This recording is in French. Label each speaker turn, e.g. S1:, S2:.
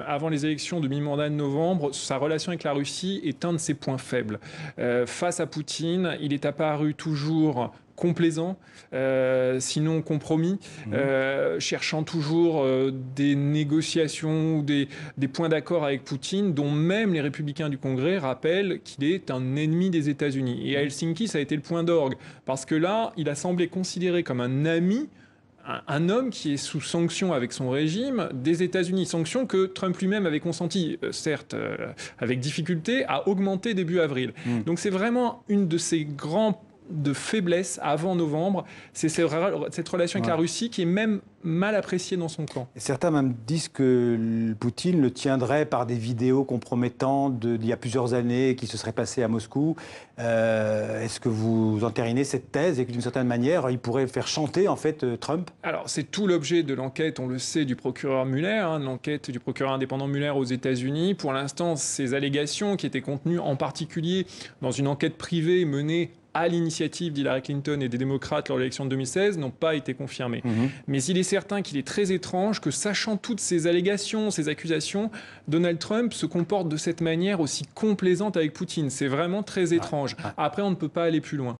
S1: Avant les élections de mi-mandat de novembre, sa relation avec la Russie est un de ses points faibles. Face à Poutine, il est apparu toujours complaisant, sinon compromis, cherchant toujours des négociations ou des points d'accord avec Poutine, dont même les républicains du Congrès rappellent qu'il est un ennemi des États-Unis. Et à Helsinki, ça a été le point d'orgue, parce que là, il a semblé considéré comme un ami un homme qui est sous sanction avec son régime des États-Unis, sanctions que Trump lui-même avait consenti, certes avec difficulté, à augmenter début avril. Donc c'est vraiment une de ces grands de faiblesse avant novembre, c'est cette relation avec la Russie qui est même mal appréciée dans son camp.
S2: Et certains même disent que Poutine le tiendrait par des vidéos compromettantes d'il y a plusieurs années qui se seraient passées à Moscou. Est-ce que vous entérinez cette thèse et que d'une certaine manière, il pourrait faire chanter en fait Trump?
S1: Alors c'est tout l'objet de l'enquête, on le sait, du procureur Mueller, l'enquête du procureur indépendant Mueller aux États-Unis. Pour l'instant, ces allégations qui étaient contenues en particulier dans une enquête privée menée à l'initiative d'Hillary Clinton et des démocrates lors de l'élection de 2016 n'ont pas été confirmées. Mais il est certain qu'il est très étrange que, sachant toutes ces allégations, ces accusations, Donald Trump se comporte de cette manière aussi complaisante avec Poutine. C'est vraiment très étrange. Après, on ne peut pas aller plus loin.